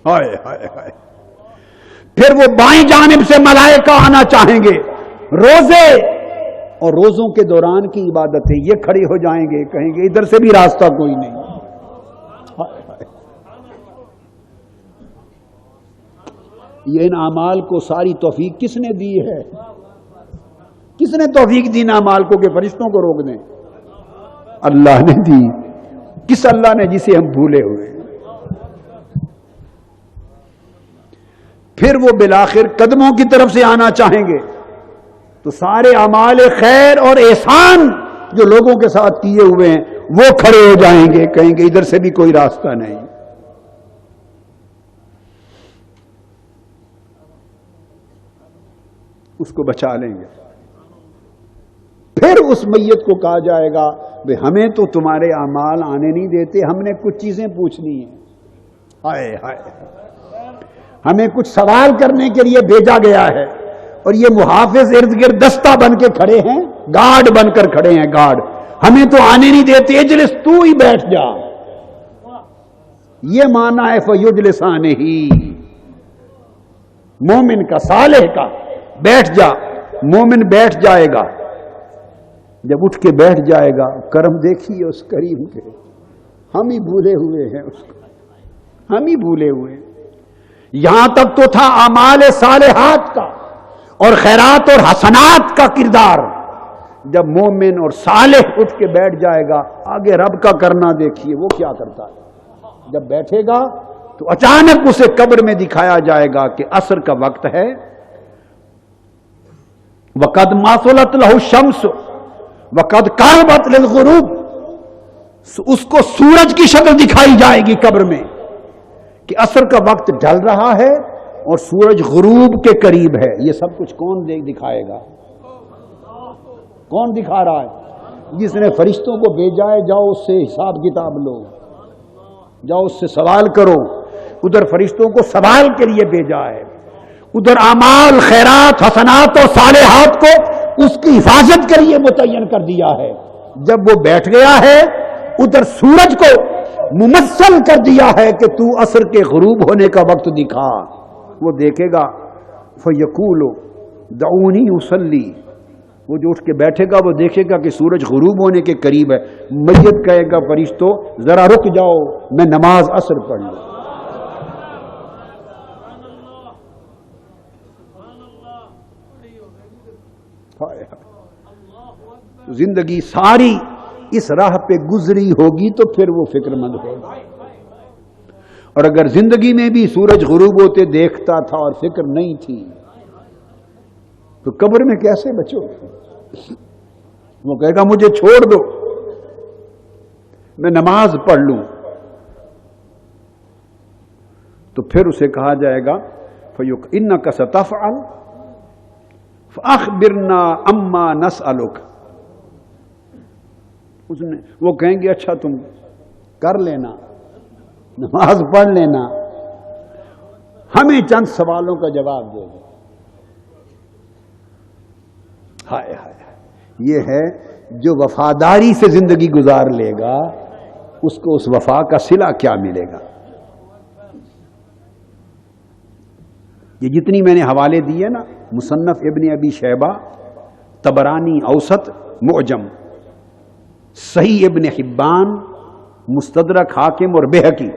ہائے ہائے ہائے. پھر وہ بائیں جانب سے ملائکہ آنا چاہیں گے. روزے اور روزوں کے دوران کی عبادتیں یہ کھڑے ہو جائیں گے, کہیں گے ادھر سے بھی راستہ کوئی نہیں. یہ ان اعمال کو ساری توفیق کس نے دی ہے؟ کس نے توفیق دی ان اعمال کو کہ فرشتوں کو روک دیں؟ اللہ نے دی. کس اللہ نے؟ جسے ہم بھولے ہوئے. پھر وہ بالآخر قدموں کی طرف سے آنا چاہیں گے تو سارے اعمال خیر اور احسان جو لوگوں کے ساتھ کیے ہوئے ہیں وہ کھڑے ہو جائیں گے, کہیں گے ادھر سے بھی کوئی راستہ نہیں. اس کو بچا لیں گے. پھر اس میت کو کہا جائے گا بھئی ہمیں تو تمہارے اعمال آنے نہیں دیتے, ہم نے کچھ چیزیں پوچھنی ہیں. ہائے ہائے, ہمیں کچھ سوال کرنے کے لیے بھیجا گیا ہے, اور یہ محافظ ارد گرد دستہ بن کے کھڑے ہیں, گارڈ بن کر کھڑے ہیں, گارڈ. ہمیں تو آنے نہیں دیتے, اجلس, تو ہی بیٹھ جا. یہ معنی ہے فیجلسانہ ہی, مومن کا, صالح کا. بیٹھ جا. مومن بیٹھ جائے گا. جب اٹھ کے بیٹھ جائے گا, کرم دیکھیے اس کریم کے, ہم ہی بھولے ہوئے ہیں اس کو, ہم ہی بھولے ہوئے ہیں. یہاں تک تو تھا اعمال صالحات کا اور خیرات اور حسنات کا کردار. جب مومن اور صالح اٹھ کے بیٹھ جائے گا, آگے رب کا کرنا دیکھیے وہ کیا کرتا ہے. جب بیٹھے گا تو اچانک اسے قبر میں دکھایا جائے گا کہ عصر کا وقت ہے. وَقَدْ مَاثُلَتْ لَهُ الشَّمْسُ وَقَدْ قَرَبَتْ لِلْغُرُوبِ. اس کو سورج کی شکل دکھائی جائے گی قبر میں کہ عصر کا وقت ڈھل رہا ہے اور سورج غروب کے قریب ہے. یہ سب کچھ کون دکھائے گا؟ کون دکھا رہا ہے؟ جس نے فرشتوں کو بھیجا ہے. جاؤ اس سے حساب کتاب لو, جاؤ اس سے سوال کرو. ادھر فرشتوں کو سوال کے لیے بھیجا ہے, ادھر اعمال خیرات حسنات اور صالحات کو اس کی حفاظت کے لیے متعین کر دیا ہے. جب وہ بیٹھ گیا ہے, ادھر سورج کو ممثل کر دیا ہے کہ تو عصر کے غروب ہونے کا وقت دکھا. وہ دیکھے گا فیقول دعونی اصلی. وہ جو اٹھ کے بیٹھے گا وہ دیکھے گا کہ سورج غروب ہونے کے قریب ہے. میت کہے گا فرشتوں ذرا رک جاؤ, میں نماز عصر پڑھ لوں. زندگی ساری اس راہ پہ گزری ہوگی تو پھر وہ فکر مند ہوگا. اور اگر زندگی میں بھی سورج غروب ہوتے دیکھتا تھا اور فکر نہیں تھی تو قبر میں کیسے بچو؟ وہ کہے گا مجھے چھوڑ دو, میں نماز پڑھ لوں. تو پھر اسے کہا جائے گا اِنَّكَ سَتَفْعَلُ فَأَخْبِرْنَا أَمَّا نَسْأَلُكَ. وہ کہیں گے اچھا تم کر لینا, نماز پڑھ لینا, ہمیں چند سوالوں کا جواب دے دو. ہائے ہائے, یہ ہے جو وفاداری سے زندگی گزار لے گا اس کو اس وفا کا صلہ کیا ملے گا. یہ جتنی میں نے حوالے دیے نا, مصنف ابن ابی شیبہ, طبرانی اوسط معجم, صحیح ابن حبان, مستدرک حاکم اور بہقی,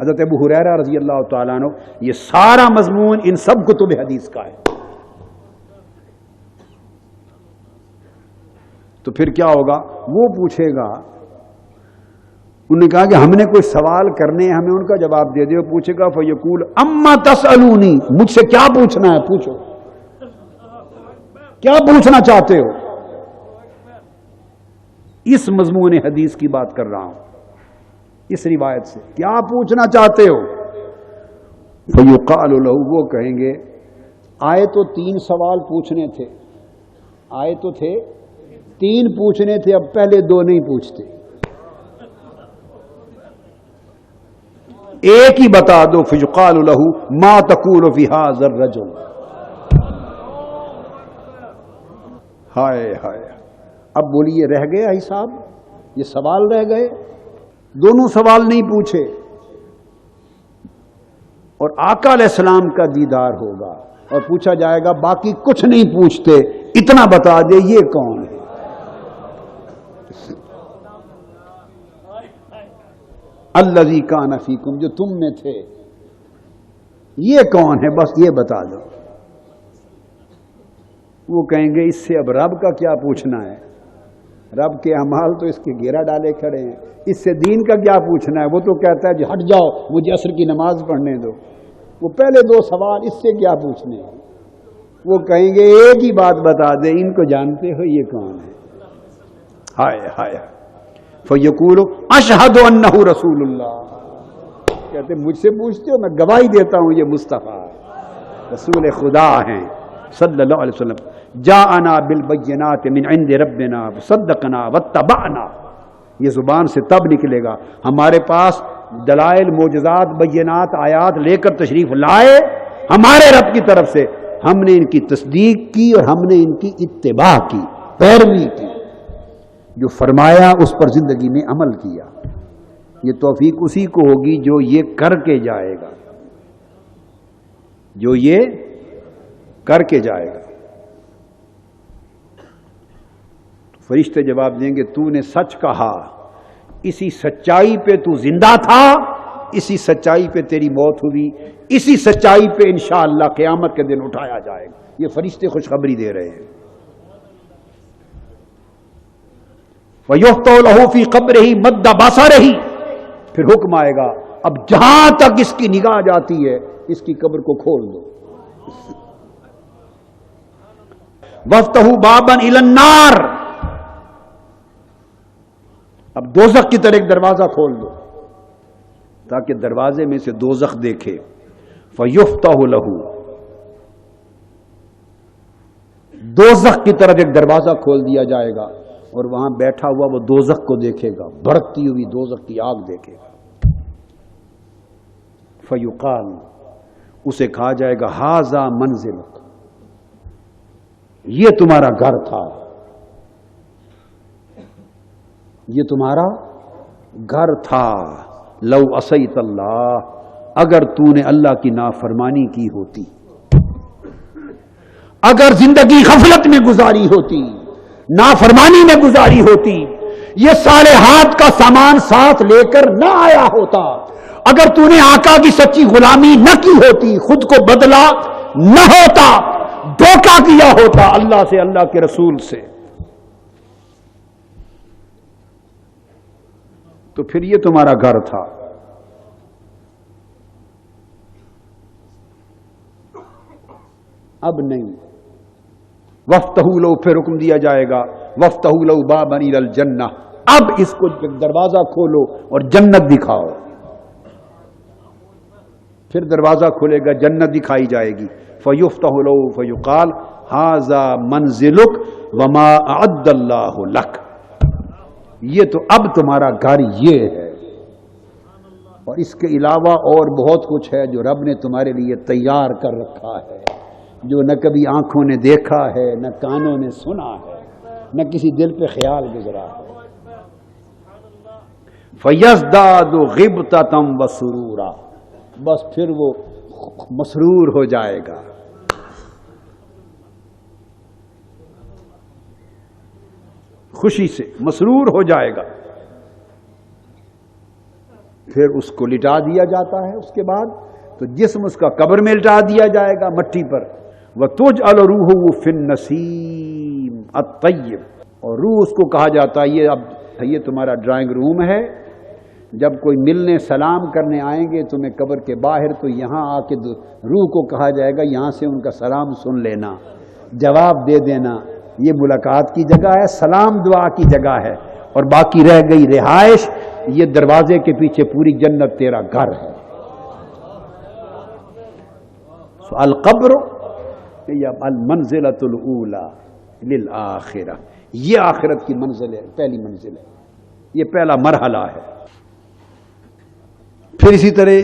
حضرت ابو ہریرہ رضی اللہ تعالیٰ عنہ, یہ سارا مضمون ان سب کتب حدیث کا ہے. تو پھر کیا ہوگا؟ وہ پوچھے گا, انہوں نے کہا کہ ہم نے کوئی سوال کرنے ہیں, ہمیں ان کا جواب دے دے. وہ پوچھے گا فیقول اما تسألونی, مجھ سے کیا پوچھنا ہے پوچھو, کیا پوچھنا چاہتے ہو. اس مضمون حدیث کی بات کر رہا ہوں, اس روایت سے, کیا پوچھنا چاہتے ہو. فیقال لہ, وہ کہیں گے آئے تو 3 سوال پوچھنے تھے, آئے تو تھے 3 پوچھنے تھے, اب پہلے 2 نہیں پوچھتے, ایک ہی بتا دو. فیقال لہ ما تقول فی ھذا الرجل. ہائے ہائے, اب بولیے رہ گیا حساب, یہ سوال رہ گئے. دونوں سوال نہیں پوچھے, اور آقا علیہ السلام کا دیدار ہوگا اور پوچھا جائے گا باقی کچھ نہیں پوچھتے، اتنا بتا دے یہ کون ہے؟ الذی کان فیکم، جو تم میں تھے، یہ کون ہے؟ بس یہ بتا دو۔ وہ کہیں گے اس سے اب رب کا کیا پوچھنا ہے، رب کے اعمال تو اس کے گھیرا ڈالے کھڑے ہیں، اس سے دین کا کیا پوچھنا ہے؟ وہ تو کہتا ہے جی ہٹ جاؤ مجھے عصر کی نماز پڑھنے دو۔ وہ پہلے دو سوال اس سے کیا پوچھنے ہیں؟ وہ کہیں گے ایک ہی بات بتا دے، ان کو جانتے ہو یہ کون ہے؟ ہائے ہائے، فیقول اشہد انہ رسول اللہ، کہتے مجھ سے پوچھتے ہو، میں گواہی دیتا ہوں یہ مصطفیٰ رسول خدا ہیں صلی اللہ علیہ وسلم۔ جاءنا بالبینات من عند ربنا صدقنا واتبعنا، یہ زبان سے تب نکلے گا ہمارے پاس دلائل معجزات بینات آیات لے کر تشریف لائے ہمارے رب کی طرف سے، ہم نے ان کی تصدیق کی اور ہم نے ان کی اتباع کی، پیروی کی، جو فرمایا اس پر زندگی میں عمل کیا۔ یہ توفیق اسی کو ہوگی جو یہ کر کے جائے گا، جو یہ کر کے جائے گا۔ فرشتے جواب دیں گے تو نے سچ کہا، اسی سچائی پہ تو زندہ تھا، اسی سچائی پہ تیری موت ہوئی، اسی سچائی پہ انشاءاللہ قیامت کے دن اٹھایا جائے گا۔ یہ فرشتے خوشخبری دے رہے ہیں۔ وَيُحْتَوْ لَهُ فِي قَبْرِهِ مَدَّ بَصَرِهِ، پھر حکم آئے گا اب جہاں تک اس کی نگاہ جاتی ہے اس کی قبر کو کھول دو۔ وَافْتَحُوا بَابًا إِلَى النَّارِ، اب دوزخ کی طرح ایک دروازہ کھول دو تاکہ دروازے میں سے دوزخ دیکھے۔ فَيُفْتَحُ لَهُ، دوزخ کی طرف ایک دروازہ کھول دیا جائے گا اور وہاں بیٹھا ہوا وہ دوزخ کو دیکھے گا، بھڑکتی ہوئی دوزخ کی آگ دیکھے گا۔ فَيُقَالُ، اسے کہا جائے گا ہَذَا مَنزِلُکَ، یہ تمہارا گھر تھا، یہ تمہارا گھر تھا۔ لو عصیت اللہ، اگر تو نے اللہ کی نافرمانی کی ہوتی، اگر زندگی غفلت میں گزاری ہوتی، نافرمانی میں گزاری ہوتی، یہ صالحات کا سامان ساتھ لے کر نہ آیا ہوتا، اگر تو نے آقا کی سچی غلامی نہ کی ہوتی، خود کو بدلا نہ ہوتا، دھوکہ کیا ہوتا اللہ سے، اللہ کے رسول سے، تو پھر یہ تمہارا گھر تھا۔ اب نہیں۔ وَافْتَحُوا لَهُ، پھر حکم دیا جائے گا وَافْتَحُوا لَهُ بَابًا إِلَى الْجَنَّةِ، اب اس کو دروازہ کھولو اور جنت دکھاؤ۔ پھر دروازہ کھلے گا، جنت دکھائی جائے گی۔ فَيُفْتَحُ لَهُ فَيُقَالُ هَذَا مَنزِلُكَ وَمَا أَعَدَّ اللَّهُ لَكَ، یہ تو اب تمہارا گھر یہ ہے، اور اس کے علاوہ اور بہت کچھ ہے جو رب نے تمہارے لیے تیار کر رکھا ہے، جو نہ کبھی آنکھوں نے دیکھا ہے، نہ کانوں نے سنا ہے، نہ کسی دل پہ خیال گزرا ہے۔ فَيَزْدَادُ غِبْطَةً وَسُرُورًا، بس پھر وہ مسرور ہو جائے گا، خوشی سے مسرور ہو جائے گا۔ پھر اس کو لٹا دیا جاتا ہے، اس کے بعد تو جسم اس کا قبر میں لٹا دیا جائے گا مٹی پر۔ وَتُجْعَلُ رُوحُهُ فِي النَّسِيمِ الطَّيِّبِ، اور روح اس کو کہا جاتا ہے یہ اب یہ تمہارا ڈرائنگ روم ہے، جب کوئی ملنے سلام کرنے آئیں گے تمہیں قبر کے باہر تو یہاں آ کے روح کو کہا جائے گا یہاں سے ان کا سلام سن لینا، جواب دے دینا، یہ ملاقات کی جگہ ہے، سلام دعا کی جگہ ہے، اور باقی رہ گئی رہائش، یہ دروازے کے پیچھے پوری جنت تیرا گھر ہے۔ القبر یا المنزلۃ الاولی للآخرہ، یہ آخرت کی منزل ہے، پہلی منزل ہے، یہ پہلا مرحلہ ہے۔ پھر اسی طرح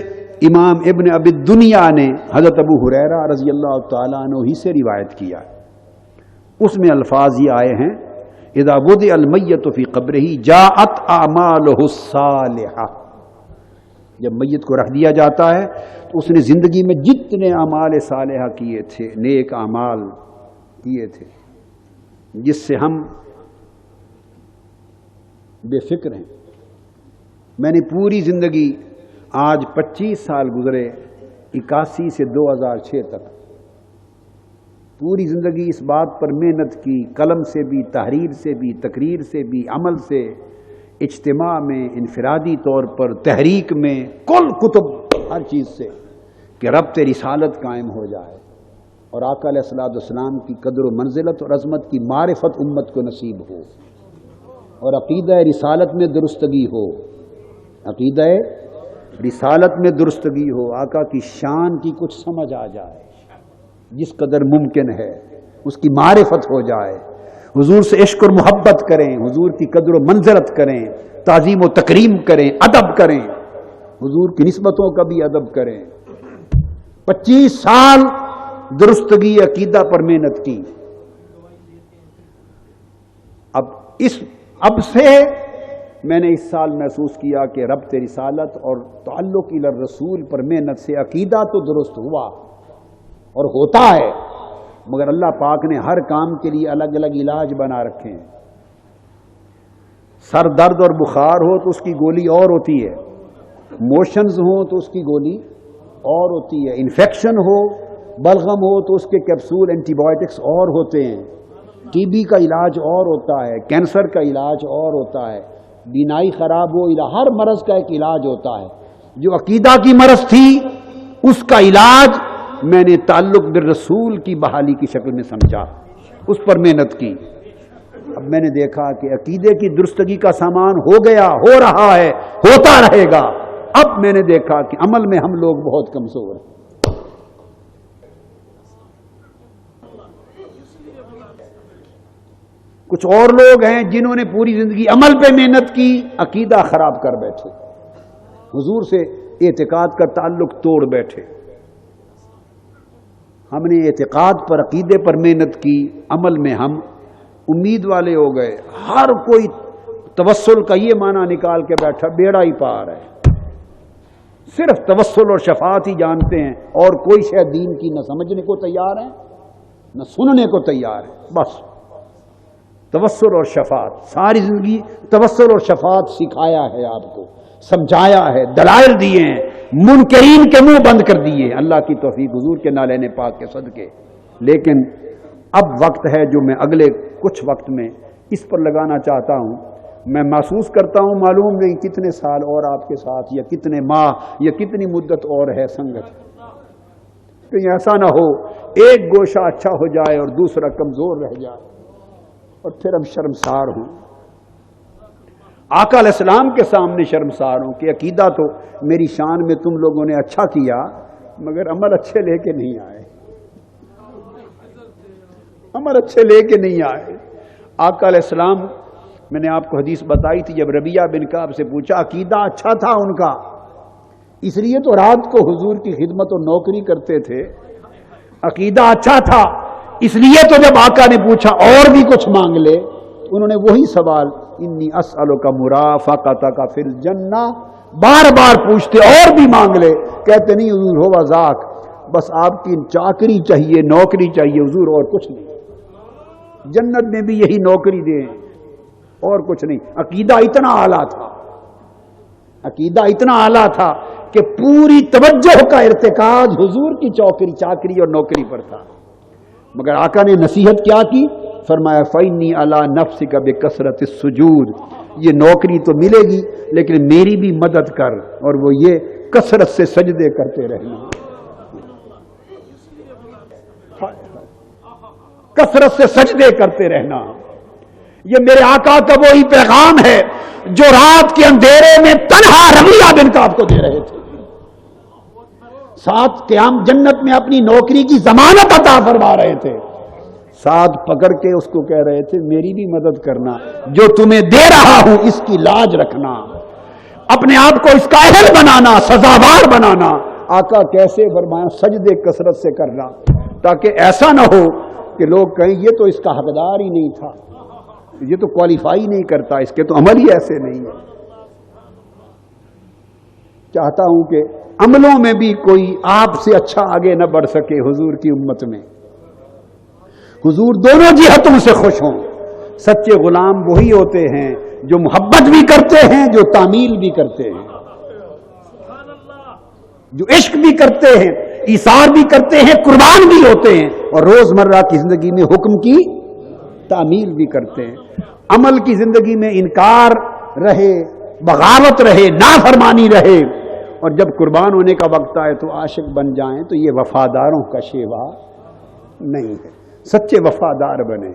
امام ابن ابی الدنیا نے حضرت ابو ہریرہ رضی اللہ تعالیٰ عنہ ہی سے روایت کیا، اس میں الفاظ یہ آئے ہیں اذا وضع المیت فی قبرہ جاءت اعمالہ الصالحہ، جب میت کو رکھ دیا جاتا ہے تو اس نے زندگی میں جتنے اعمال صالحہ کیے تھے، نیک اعمال کیے تھے، جس سے ہم بے فکر ہیں. میں نے پوری زندگی، آج 25 سال گزرے، 81 سے 2006 تک پوری زندگی اس بات پر محنت کی، قلم سے بھی، تحریر سے بھی، تقریر سے بھی، عمل سے، اجتماع میں، انفرادی طور پر، تحریک میں، کل کتب، ہر چیز سے، کہ ربط رسالت قائم ہو جائے اور آقا علیہ الصلوۃ والسلام کی قدر و منزلت اور عظمت کی معرفت امت کو نصیب ہو اور عقیدہ رسالت میں درستگی ہو، عقیدہ رسالت میں درستگی ہو، آقا کی شان کی کچھ سمجھ آ جائے، جس قدر ممکن ہے اس کی معرفت ہو جائے، حضور سے عشق اور محبت کریں، حضور کی قدر و منزلت کریں، تعظیم و تکریم کریں، ادب کریں، حضور کی نسبتوں کا بھی ادب کریں. 25 سال درستگی عقیدہ پر محنت کی. اب سے میں نے اس سال محسوس کیا کہ ربط رسالت اور تعلق الی الرسول پر محنت سے عقیدہ تو درست ہوا اور ہوتا ہے، مگر اللہ پاک نے ہر کام کے لیے الگ الگ علاج بنا رکھے ہیں. سر درد اور بخار ہو تو اس کی گولی اور ہوتی ہے، موشنز ہوں تو اس کی گولی اور ہوتی ہے، انفیکشن ہو، بلغم ہو تو اس کے کیپسول اینٹی بائیوٹکس اور ہوتے ہیں، ٹی بی کا علاج اور ہوتا ہے، کینسر کا علاج اور ہوتا ہے، بینائی خراب ہو، ہر مرض کا ایک علاج ہوتا ہے. جو عقیدہ کی مرض تھی اس کا علاج میں نے تعلق بالرسول کی بحالی کی شکل میں سمجھا، اس پر محنت کی. اب میں نے دیکھا کہ عقیدے کی درستگی کا سامان ہو گیا، ہو رہا ہے، ہوتا رہے گا. اب میں نے دیکھا کہ عمل میں ہم لوگ بہت کمزور ہیں. کچھ اور لوگ ہیں جنہوں نے پوری زندگی عمل پہ محنت کی، عقیدہ خراب کر بیٹھے، حضور سے اعتقاد کا تعلق توڑ بیٹھے. ہم نے اعتقاد پر، عقیدے پر محنت کی، عمل میں ہم امید والے ہو گئے. ہر کوئی توسل کا یہ معنی نکال کے بیٹھا، بیڑا ہی پار ہے. صرف توسل اور شفاعت ہی جانتے ہیں اور کوئی شے دین کی نہ سمجھنے کو تیار ہے نہ سننے کو تیار ہے. بس توسل اور شفاعت، ساری زندگی توسل اور شفاعت سکھایا ہے، آپ کو سمجھایا ہے، دلائل دیے ہیں، منکرین کے منہ بند کر دیے، اللہ کی توفیق حضور کے نالین پاک کے صدقے. لیکن اب وقت ہے جو میں اگلے کچھ وقت میں اس پر لگانا چاہتا ہوں. میں محسوس کرتا ہوں معلوم نہیں کتنے سال اور آپ کے ساتھ، یا کتنے ماہ، یا کتنی مدت اور ہے سنگت. کہیں ایسا نہ ہو ایک گوشہ اچھا ہو جائے اور دوسرا کمزور رہ جائے اور پھر ہم شرمسار ہوں، آقا علیہ السلام کے سامنے شرمسار ہوں کہ عقیدہ تو میری شان میں تم لوگوں نے اچھا کیا مگر عمل اچھے لے کے نہیں آئے، عمل اچھے لے کے نہیں آئے. آقا علیہ السلام، میں نے آپ کو حدیث بتائی تھی، جب ربیعہ بن کعب سے پوچھا، عقیدہ اچھا تھا ان کا، اس لیے تو رات کو حضور کی خدمت اور نوکری کرتے تھے. عقیدہ اچھا تھا اس لیے تو جب آقا نے پوچھا اور بھی کچھ مانگ لے، انہوں نے وہی سوال، انی اسألک مرافقتک فی الجنہ، بار بار پوچھتے اور بھی مانگ لے. کہتے نہیں حضور ہوا ذاک، بس آپ کی چاکری چاہیے، نوکری چاہیے حضور، اور کچھ نہیں. جنت میں بھی یہی نوکری دیں اور کچھ نہیں. عقیدہ اتنا اعلیٰ تھا، عقیدہ اتنا اعلیٰ تھا کہ پوری توجہ کا ارتکاز حضور کی چاکری اور نوکری پر تھا. مگر آقا نے نصیحت کیا کی؟ فرمایا فَإِنِّي عَلَىٰ نَفْسِكَ بِكَثْرَةِ السُّجُودِ، یہ نوکری تو ملے گی لیکن میری بھی مدد کر، اور وہ یہ کثرت سے سجدے کرتے رہنا، کثرت سے سجدے کرتے رہنا. یہ میرے آقا کا وہی پیغام ہے جو رات کے اندھیرے میں تنہا ربیعہ بن کعب کو دے رہے تھے. ساتھ قیام جنت میں اپنی نوکری کی ضمانت عطا فرما رہے تھے، ساتھ پکڑ کے اس کو کہہ رہے تھے میری بھی مدد کرنا، جو تمہیں دے رہا ہوں اس کی لاج رکھنا، اپنے آپ کو اس کا اہل بنانا، سزاوار بنانا. آقا کیسے فرمایا؟ سجدے کثرت سے کرنا، تاکہ ایسا نہ ہو کہ لوگ کہیں یہ تو اس کا حقدار ہی نہیں تھا، یہ تو کوالیفائی نہیں کرتا، اس کے تو عمل ہی ایسے نہیں ہے. چاہتا ہوں کہ عملوں میں بھی کوئی آپ سے اچھا آگے نہ بڑھ سکے حضور کی امت میں. حضور دونوں جہتوں سے خوش ہوں. سچے غلام وہی ہوتے ہیں جو محبت بھی کرتے ہیں، جو تعمیل بھی کرتے ہیں، جو عشق بھی کرتے ہیں، ایثار بھی کرتے ہیں، قربان بھی ہوتے ہیں، اور روزمرہ کی زندگی میں حکم کی تعمیل بھی کرتے ہیں. عمل کی زندگی میں انکار رہے، بغاوت رہے، نافرمانی رہے، اور جب قربان ہونے کا وقت آئے تو عاشق بن جائیں، تو یہ وفاداروں کا شیوا نہیں ہے. سچے وفادار بنے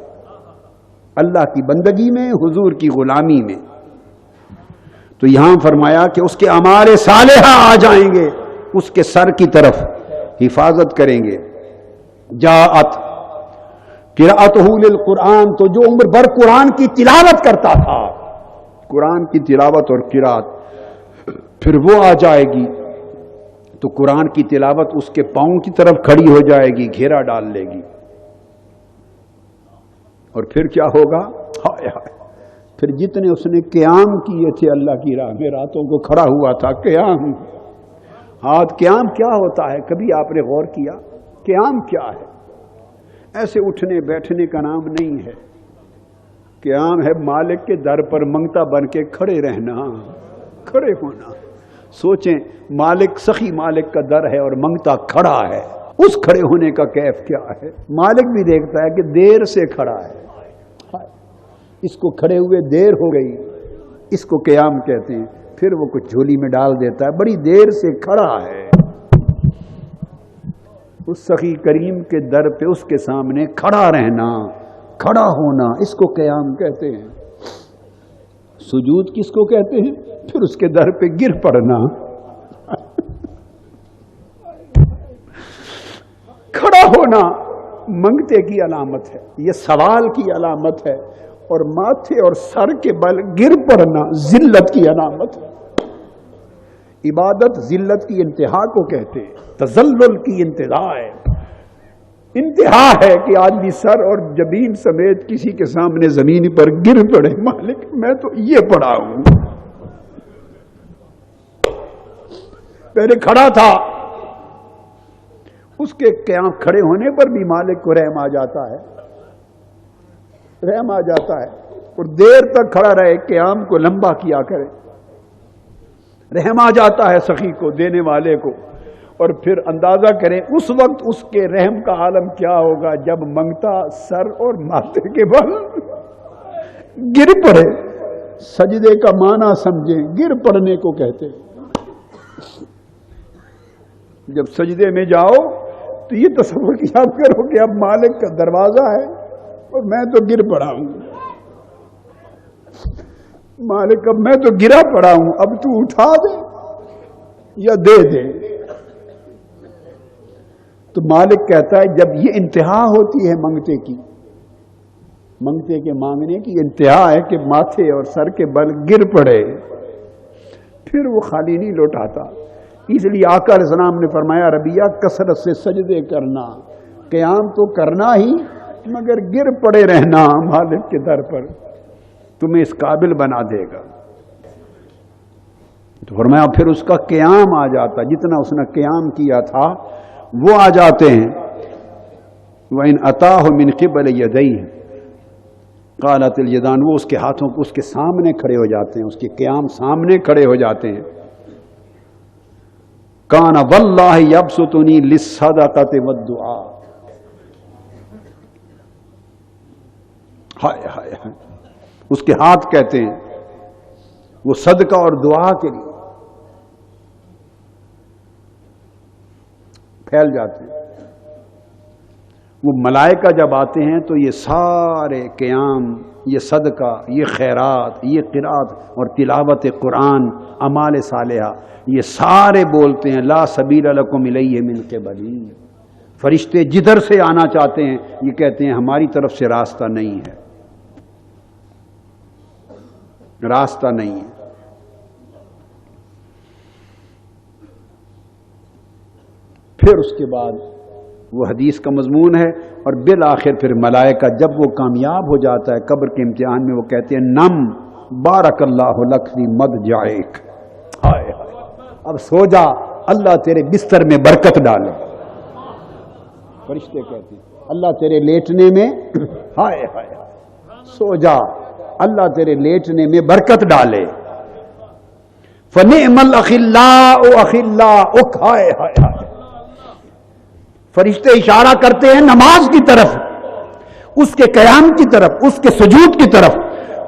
اللہ کی بندگی میں، حضور کی غلامی میں. تو یہاں فرمایا کہ اس کے اعمال صالحہ آ جائیں گے، اس کے سر کی طرف حفاظت کریں گے. جاءت قراءتہ للقرآن، تو جو عمر بھر قرآن کی تلاوت کرتا تھا، قرآن کی تلاوت اور قراءت، پھر وہ آ جائے گی تو قرآن کی تلاوت اس کے پاؤں کی طرف کھڑی ہو جائے گی، گھیرا ڈال لے گی. اور پھر کیا ہوگا؟ ہائے ہائے، پھر جتنے اس نے قیام کیے تھے اللہ کی راہ میں، راتوں کو کھڑا ہوا تھا، قیام. ہاتھ قیام کیا ہوتا ہے؟ کبھی آپ نے غور کیا؟ قیام کیا ہے؟ ایسے اٹھنے بیٹھنے کا نام نہیں ہے. قیام ہے مالک کے در پر منگتا بن کے کھڑے رہنا، کھڑے ہونا. سوچیں، مالک سخی مالک کا در ہے اور منگتا کھڑا ہے، اس کھڑے ہونے کا کیف کیا ہے؟ مالک بھی دیکھتا ہے کہ دیر سے کھڑا ہے، اس کو کھڑے ہوئے دیر ہو گئی، اس کو قیام کہتے ہیں. پھر وہ کچھ جھولی میں ڈال دیتا ہے، بڑی دیر سے کھڑا ہے. اس سخی کریم کے در پہ اس کے سامنے کھڑا رہنا، کھڑا ہونا، اس کو قیام کہتے ہیں. سجود کس کو کہتے ہیں؟ پھر اس کے در پہ گر پڑنا. کھڑا ہونا منگتے کی علامت ہے، یہ سوال کی علامت ہے، اور ماتھے اور سر کے بل گر پڑنا ذلت کی علامت ہے. عبادت ذلت کی انتہا کو کہتے ہیں، تذلل کی انتہا ہے. انتہا ہے کہ آدمی سر اور جبین سمیت کسی کے سامنے زمین پر گر پڑے، مالک میں تو یہ پڑا ہوں، پہلے کھڑا تھا. اس کے قیام کھڑے ہونے پر بھی مالک کو رحم آ جاتا ہے، رحم آ جاتا ہے، اور دیر تک کھڑا رہے، قیام کو لمبا کیا کرے. رحم آ جاتا ہے سخی کو، دینے والے کو. اور پھر اندازہ کریں اس وقت اس کے رحم کا عالم کیا ہوگا جب منگتا سر اور ماتھے کے بل گر پڑے. سجدے کا معنی سمجھیں، گر پڑنے کو کہتے ہیں. جب سجدے میں جاؤ تو یہ تصور کیا کرو کہ اب مالک کا دروازہ ہے اور میں تو گر پڑا ہوں. مالک اب میں تو گرا پڑا ہوں، اب تو اٹھا دے یا دے دے. تو مالک کہتا ہے جب یہ انتہا ہوتی ہے منگتے کی، منگتے کے مانگنے کی انتہا ہے کہ ماتھے اور سر کے بل گر پڑے، پھر وہ خالی نہیں لوٹاتا. اس لیے آقا علیہ السلام نے فرمایا ربیہ کثرت سے سجدے کرنا، قیام تو کرنا ہی مگر گر پڑے رہنا مالک کے در پر، تمہیں اس قابل بنا دے گا. تو فرمایا پھر اس کا قیام آ جاتا، جتنا اس نے قیام کیا تھا وہ آ جاتے ہیں. وَإِنْ أَتَاهُ مِنْ قِبَلِ يَدَيْهِ قَالَتِ الْيَدَانِ، وہ اس کے ہاتھوں کو اس کے سامنے کھڑے ہو جاتے ہیں، اس کے قیام سامنے کھڑے ہو جاتے ہیں. کَانَ وَاللَّهِ يَبْسُطُنِي لِلصَّدَقَةِ وَالدُّعَاءِ، ہائے ہائے ہائے، اس کے ہاتھ کہتے ہیں وہ صدقہ اور دعا کے لیے پھیل جاتے ہیں. وہ ملائکہ جب آتے ہیں تو یہ سارے قیام، یہ صدقہ، یہ خیرات، یہ قرات اور تلاوت قرآن، اعمال صالحہ، یہ سارے بولتے ہیں لا سبیل لکم الیہ من قبلی. فرشتے جدھر سے آنا چاہتے ہیں یہ کہتے ہیں ہماری طرف سے راستہ نہیں ہے، راستہ نہیں ہے. پھر اس کے بعد وہ حدیث کا مضمون ہے، اور بالآخر پھر ملائکہ جب وہ کامیاب ہو جاتا ہے قبر کے امتحان میں، وہ کہتے ہیں نم بارک اللہ لک فی مضجعک، ہائے ہائے اب سو جا، اللہ تیرے بستر میں برکت ڈالے۔ فرشتے کہتے ہیں اللہ تیرے لیٹنے میں ہائے ہائے سو جا، اللہ تیرے لیٹنے میں برکت ڈالے۔ فنعم الاخلاء اخلاؤک، ہائے ہائے ہائے۔ فرشتے اشارہ کرتے ہیں نماز کی طرف، اس کے قیام کی طرف، اس کے سجود کی طرف،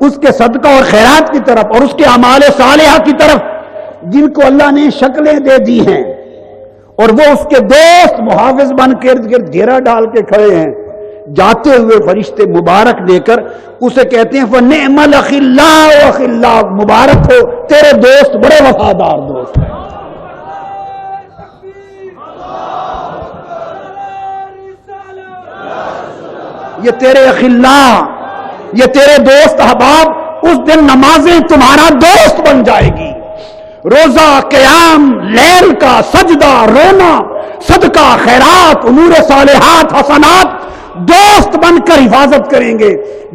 اس کے صدقہ اور خیرات کی طرف، اور اس کے اعمال صالحہ کی طرف، جن کو اللہ نے شکلیں دے دی ہیں، اور وہ اس کے دوست محافظ بن کے ارد گرد گھیرا ڈال کے کھڑے ہیں۔ جاتے ہوئے فرشتے مبارک دے کر اسے کہتے ہیں فنعم الاخلاء اخلاء، مبارک ہو تیرے دوست بڑے وفادار دوست ہیں۔ یہ تیرے اخلاء، یہ تیرے دوست احباب، اس دن نمازیں تمہارا دوست بن جائے گی۔ روزہ، قیام، لیل کا سجدہ، رونا، صدقہ، خیرات، امور صالحات، حسنات دوست بن کر حفاظت کریں گے۔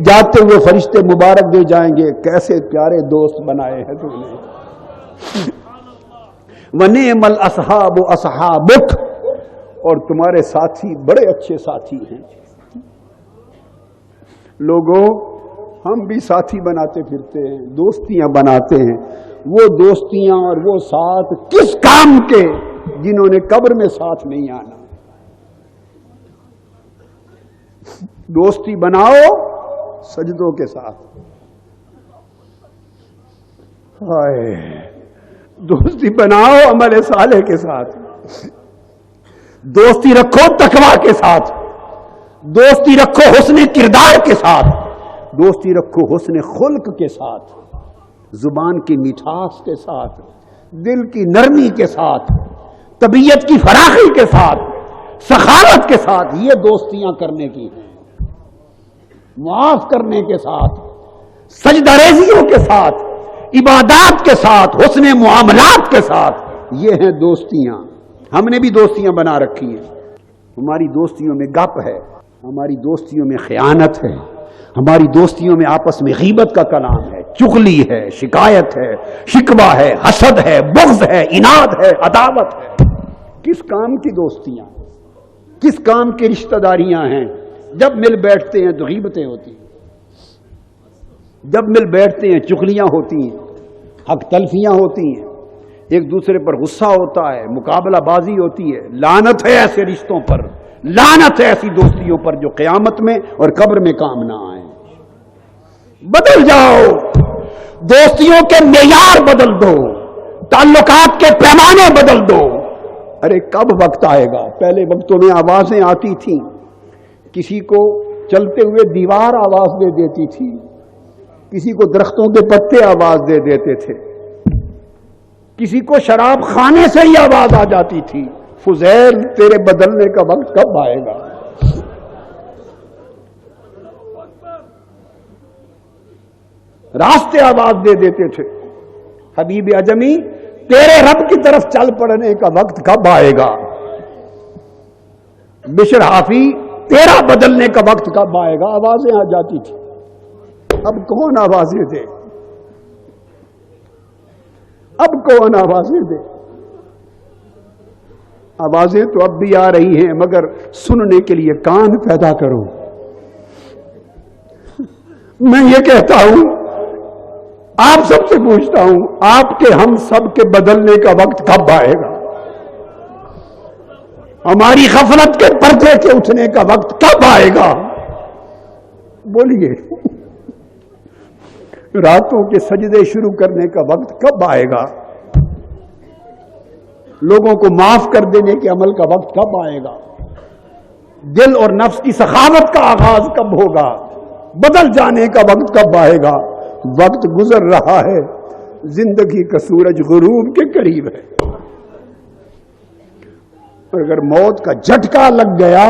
جاتے ہوئے فرشتے مبارک دے جائیں گے، کیسے پیارے دوست بنائے ہیں تم نے۔ وَنِعْمَ الْأَصْحَابُ أَصْحَابُكَ، اور تمہارے ساتھی بڑے اچھے ساتھی ہیں۔ لوگوں، ہم بھی ساتھی بناتے پھرتے ہیں، دوستیاں بناتے ہیں، وہ دوستیاں اور وہ ساتھ کس کام کے جنہوں نے قبر میں ساتھ نہیں آنا۔ دوستی بناؤ سجدوں کے ساتھ، ہائے، دوستی بناؤ عمل صالح کے ساتھ، دوستی رکھو تقویٰ کے ساتھ، دوستی رکھو حسن کردار کے ساتھ، دوستی رکھو حسن خلق کے ساتھ، زبان کی مٹھاس کے ساتھ، دل کی نرمی کے ساتھ، طبیعت کی فراخی کے ساتھ، سخاوت کے ساتھ، یہ دوستیاں کرنے کی ہیں۔ معاف کرنے کے ساتھ، سجدہ ریزیوں کے ساتھ، عبادات کے ساتھ، حسن معاملات کے ساتھ، یہ ہیں دوستیاں۔ ہم نے بھی دوستیاں بنا رکھی ہیں۔ ہماری دوستیوں میں گپ ہے، ہماری دوستیوں میں خیانت ہے، ہماری دوستیوں میں آپس میں غیبت کا کلام ہے، چغلی ہے، شکایت ہے، شکوہ ہے، حسد ہے، بغض ہے، عناد ہے، عداوت ہے۔ کس کام کی دوستیاں، کس کام کی رشتہ داریاں ہیں؟ جب مل بیٹھتے ہیں تو غیبتیں ہوتی ہیں، جب مل بیٹھتے ہیں چغلیاں ہوتی ہیں، حق تلفیاں ہوتی ہیں، ایک دوسرے پر غصہ ہوتا ہے، مقابلہ بازی ہوتی ہے۔ لعنت ہے ایسے رشتوں پر، لعنت ہے ایسی دوستیوں پر جو قیامت میں اور قبر میں کام نہ آئیں۔ بدل جاؤ، دوستیوں کے معیار بدل دو، تعلقات کے پیمانے بدل دو۔ ارے کب وقت آئے گا؟ پہلے وقتوں میں آوازیں آتی تھیں، کسی کو چلتے ہوئے دیوار آواز دے دیتی تھی، کسی کو درختوں کے پتے آواز دے دیتے تھے، کسی کو شراب خانے سے ہی آواز آ جاتی تھی۔ فضیل، تیرے بدلنے کا وقت کب آئے گا؟ راستے آواز دے دیتے تھے۔ حبیب اجمی، تیرے رب کی طرف چل پڑنے کا وقت کب آئے گا؟ بشر حافی، تیرا بدلنے کا وقت کب آئے گا؟ آوازیں آ جاتی تھی۔ اب کون آوازیں دے؟ اب کون آوازیں دے؟ آوازیں تو اب بھی آ رہی ہیں، مگر سننے کے لیے کان پیدا کرو۔ میں یہ کہتا ہوں، آپ سب سے پوچھتا ہوں، آپ کے ہم سب کے بدلنے کا وقت کب آئے گا؟ ہماری غفلت کے پردے کے اٹھنے کا وقت کب آئے گا؟ بولیے۔ راتوں کے سجدے شروع کرنے کا وقت کب آئے گا؟ لوگوں کو معاف کر دینے کے عمل کا وقت کب آئے گا؟ دل اور نفس کی سخاوت کا آغاز کب ہوگا؟ بدل جانے کا وقت کب آئے گا؟ وقت گزر رہا ہے، زندگی کا سورج غروب کے قریب ہے۔ اگر موت کا جھٹکا لگ گیا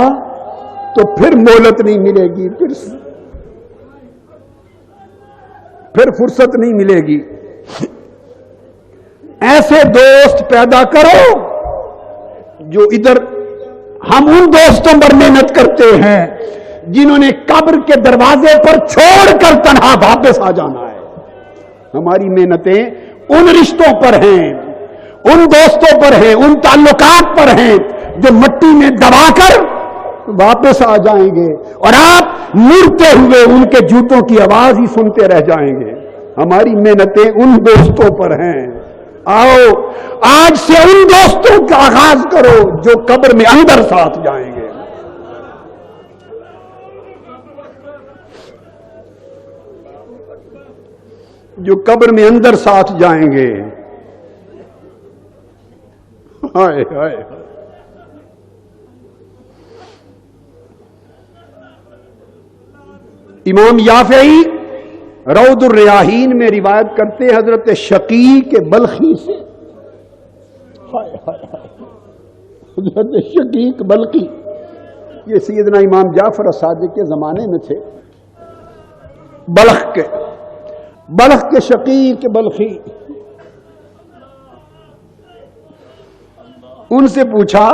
تو پھر مہلت نہیں ملے گی، پھر فرصت نہیں ملے گی۔ ایسے دوست پیدا کرو جو ادھر، ہم ان دوستوں پر محنت کرتے ہیں جنہوں نے قبر کے دروازے پر چھوڑ کر تنہا واپس آ جانا ہے۔ ہماری محنتیں ان رشتوں پر ہیں، ان دوستوں پر ہیں، ان تعلقات پر ہیں جو مٹی میں دبا کر واپس آ جائیں گے، اور آپ مڑتے ہوئے ان کے جوتوں کی آواز ہی سنتے رہ جائیں گے۔ ہماری محنتیں ان دوستوں پر ہیں۔ آؤ آج سے ان دوستوں کا آغاز کرو جو قبر میں اندر ساتھ جائیں گے۔ جو قبر میں اندر ساتھ جائیں گے۔ ہائے ہائے، امام یافعی روض الریاحین میں روایت کرتے ہیں حضرت شقیق بلخی سے۔ حضرت شقیق بلخی یہ سیدنا امام جعفر الصادق کے زمانے میں تھے، بلخ کے شقیق بلخی۔ ان سے پوچھا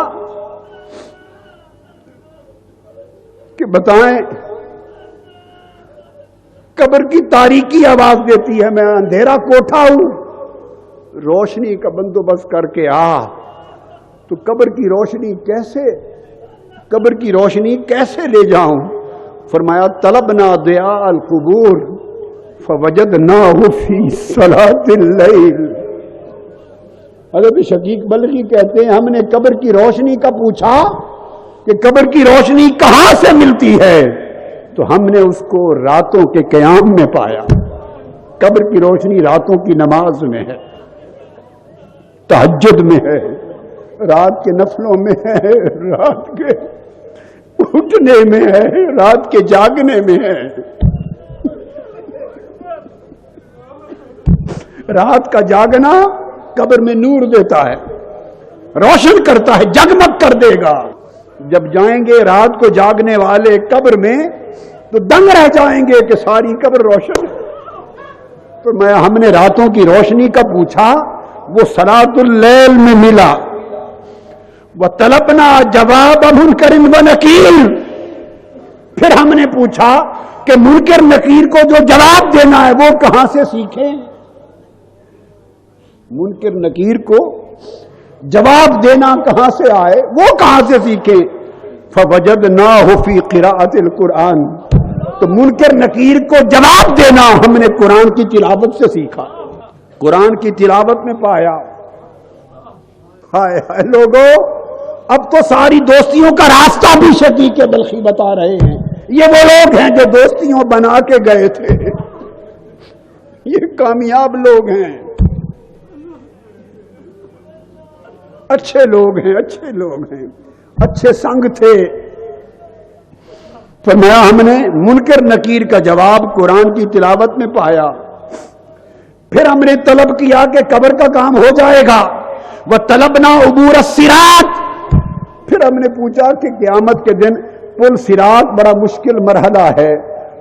کہ بتائیں، قبر کی تاریکی آواز دیتی ہے، میں اندھیرا کوٹھا ہوں، روشنی کا بندوبست کر کے آ، تو قبر کی روشنی کیسے لے جاؤں؟ فرمایا طلبنا ضیاء القبور فوجدناہ فی صلاۃ اللیل۔ حضرت شقیق بلخی کہتے ہیں ہم نے قبر کی روشنی کا پوچھا کہ قبر کی روشنی کہاں سے ملتی ہے، تو ہم نے اس کو راتوں کے قیام میں پایا۔ قبر کی روشنی راتوں کی نماز میں ہے، تہجد میں ہے، رات کے نفلوں میں ہے، رات کے اٹھنے میں ہے، رات کے جاگنے میں ہے۔ رات کا جاگنا قبر میں نور دیتا ہے، روشن کرتا ہے، جگمگ کر دے گا۔ جب جائیں گے رات کو جاگنے والے قبر میں تو دنگ رہ جائیں گے کہ ساری قبر روشن ہے۔ تو ہم نے راتوں کی روشنی کا پوچھا، وہ صلاۃ اللیل میں ملا۔ وَطَلَبْنَا جَوَابَ مُنْكَرٍ وَنَكِيرٍ، پھر ہم نے پوچھا کہ منکر نکیر کو جو جواب دینا ہے وہ کہاں سے سیکھیں؟ منکر نکیر کو جواب دینا کہاں سے آئے، وہ کہاں سے سیکھیں؟ فَوَجَدْنَاهُ فِي قِرَاءَةِ الْقُرْآنِ، تو منکر نکیر کو جواب دینا ہم نے قرآن کی تلاوت سے سیکھا، قرآن کی تلاوت میں پایا۔ ہائے ہائے لوگو، اب تو ساری دوستیوں کا راستہ بھی شقیق بلخی بتا رہے ہیں۔ یہ وہ لوگ ہیں جو دوستیوں بنا کے گئے تھے، یہ کامیاب لوگ ہیں، اچھے لوگ ہیں، اچھے سنگ تھے۔ فرمایا ہم نے منکر نکیر کا جواب قرآن کی تلاوت میں پایا۔ پھر ہم نے طلب کیا کہ قبر کا کام ہو جائے گا، وَطَلَبْنَا عُبُورَ الصِّرَاطِ، پھر ہم نے پوچھا کہ قیامت کے دن پل صراط بڑا مشکل مرحلہ ہے،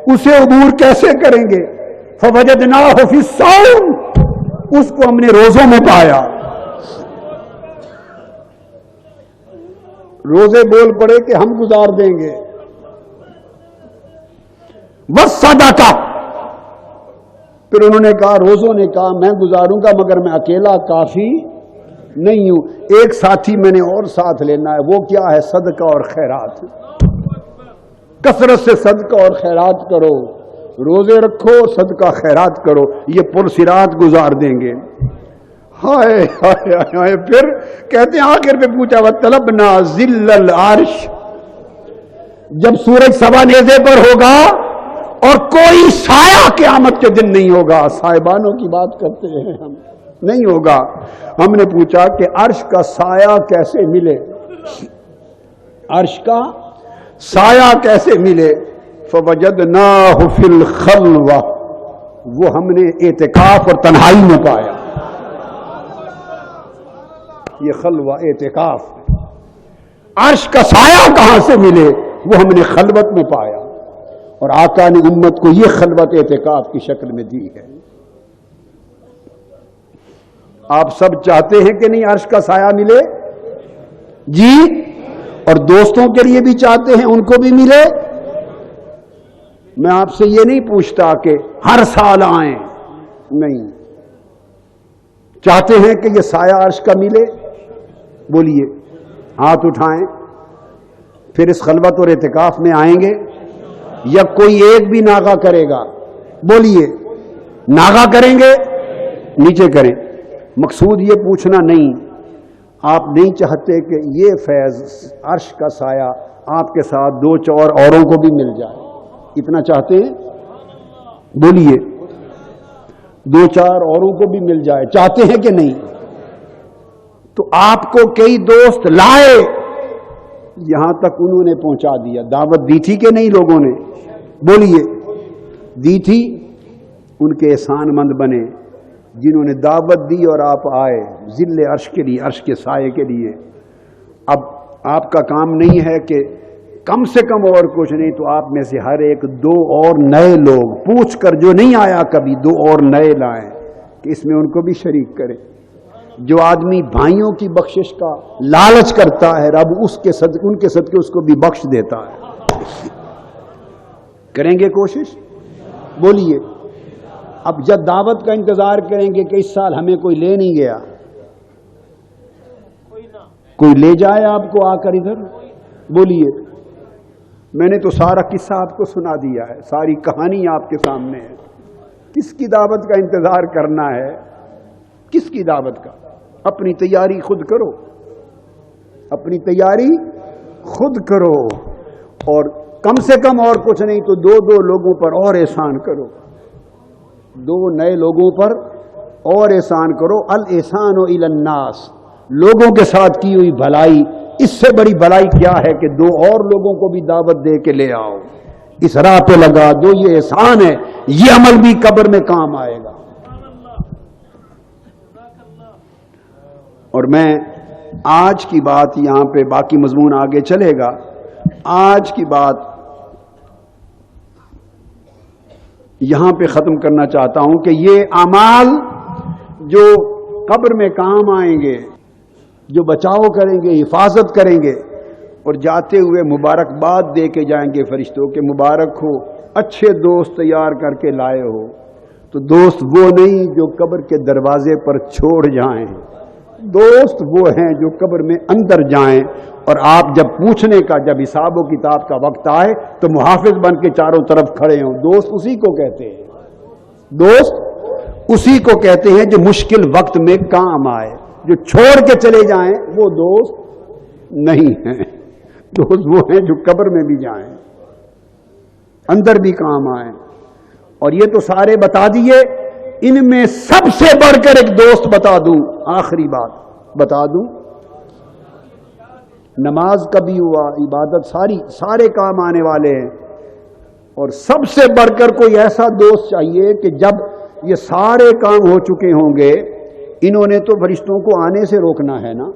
اسے عبور کیسے کریں گے؟ فَوَجَدْنَاهُ فِي الصَّوْمِ، اس کو ہم نے روزوں میں پایا۔ روزے بول پڑے کہ ہم گزار دیں گے۔ وَالصَّدَقَةِ، پھر انہوں نے کہا، روزوں نے کہا میں گزاروں گا مگر میں اکیلا کافی نہیں ہوں، ایک ساتھی میں نے اور ساتھ لینا ہے، وہ کیا ہے؟ صدقہ اور خیرات۔ کثرت سے صدقہ اور خیرات کرو، روزے رکھو، صدقہ خیرات کرو، یہ پل صراط گزار دیں گے۔ ہائے ہائے ہائے، پھر کہتے ہیں آخر پہ پوچھا وَطَلَبْنَا ظِلَّ الْعَرْشِ، جب سورج سوا نیزے پر ہوگا اور کوئی سایہ قیامت کے دن نہیں ہوگا، صاحبانوں کی بات کرتے ہیں ہم، نہیں ہوگا، ہم نے پوچھا کہ عرش کا سایہ کیسے ملے، عرش کا سایہ کیسے ملے؟ فَوَجَدْنَاهُ فِي الْخَلْوَةِ، وہ ہم نے اعتکاف اور تنہائی میں پایا۔ یہ خلوہ اعتکاف، عرش کا سایہ کہاں سے ملے؟ وہ ہم نے خلوت میں پایا، اور آقا نے امت کو یہ خلوت اعتکاف کی شکل میں دی ہے۔ آپ سب چاہتے ہیں کہ نہیں عرش کا سایہ ملے؟ جی، اور دوستوں کے لیے بھی چاہتے ہیں ان کو بھی ملے۔ میں آپ سے یہ نہیں پوچھتا کہ ہر سال آئیں، نہیں، چاہتے ہیں کہ یہ سایہ عرش کا ملے؟ بولیے، ہاتھ اٹھائیں. پھر اس خلوت اور اعتکاف میں آئیں گے یا کوئی ایک بھی ناغہ کرے گا؟ بولیے، ناغہ کریں گے؟ نیچے کریں. مقصود یہ پوچھنا نہیں، آپ نہیں چاہتے کہ یہ فیض عرش کا سایہ آپ کے ساتھ 2-4 اوروں کو بھی مل جائے؟ اتنا چاہتے ہیں؟ بولیے، 2-4 اوروں کو بھی مل جائے، چاہتے ہیں کہ نہیں؟ تو آپ کو کئی دوست لائے، یہاں تک انہوں نے پہنچا دیا. دعوت دی تھی کہ نہیں لوگوں نے؟ بولیے، دی تھی. ان کے احسان مند بنے جنہوں نے دعوت دی اور آپ آئے ذل عرش کے لیے، عرش کے سائے کے لیے. اب آپ کا کام نہیں ہے کہ کم سے کم اور کچھ نہیں تو آپ میں سے ہر ایک 2 اور نئے لوگ پوچھ کر، جو نہیں آیا کبھی، 2 اور نئے لائیں کہ اس میں ان کو بھی شریک کریں. جو آدمی بھائیوں کی بخشش کا لالچ کرتا ہے، رب ان کے صدقے اس کو بھی بخش دیتا ہے. کریں گے کوشش؟ بولیے. اب جب دعوت کا انتظار کریں گے کہ اس سال ہمیں کوئی لے نہیں گیا، کوئی لے جائے آپ کو آ کر ادھر؟ بولیے. میں نے تو سارا قصہ آپ کو سنا دیا ہے، ساری کہانی آپ کے سامنے ہے. کس کی دعوت کا انتظار کرنا ہے؟ کس کی دعوت کا؟ اپنی تیاری خود کرو، اپنی تیاری خود کرو. اور کم سے کم اور کچھ نہیں تو 2 لوگوں پر اور احسان کرو، 2 نئے لوگوں پر اور احسان کرو. الاحسان الی الناس، لوگوں کے ساتھ کی ہوئی بھلائی، اس سے بڑی بھلائی کیا ہے کہ 2 اور لوگوں کو بھی دعوت دے کے لے آؤ، اس راہ پہ لگا دو. یہ احسان ہے، یہ عمل بھی قبر میں کام آئے گا. اور میں آج کی بات یہاں پہ، باقی مضمون آگے چلے گا، آج کی بات یہاں پہ ختم کرنا چاہتا ہوں کہ یہ اعمال جو قبر میں کام آئیں گے، جو بچاؤ کریں گے، حفاظت کریں گے، اور جاتے ہوئے مبارکباد دے کے جائیں گے فرشتوں کے، مبارک ہو، اچھے دوست تیار کر کے لائے ہو. تو دوست وہ نہیں جو قبر کے دروازے پر چھوڑ جائیں، دوست وہ ہیں جو قبر میں اندر جائیں. اور آپ جب پوچھنے کا، جب حساب و کتاب کا وقت آئے تو محافظ بن کے چاروں طرف کھڑے ہوں. دوست اسی کو کہتے ہیں، دوست اسی کو کہتے ہیں جو مشکل وقت میں کام آئے. جو چھوڑ کے چلے جائیں وہ دوست نہیں ہیں. دوست وہ ہیں جو قبر میں بھی جائیں، اندر بھی کام آئیں. اور یہ تو سارے بتا دیے، ان میں سب سے بڑھ کر ایک دوست بتا دوں، آخری بات بتا دوں. نماز کا بھی ہوا، عبادت، سارے کام آنے والے ہیں. اور سب سے بڑھ کر کوئی ایسا دوست چاہیے کہ جب یہ سارے کام ہو چکے ہوں گے، انہوں نے تو فرشتوں کو آنے سے روکنا ہے نا.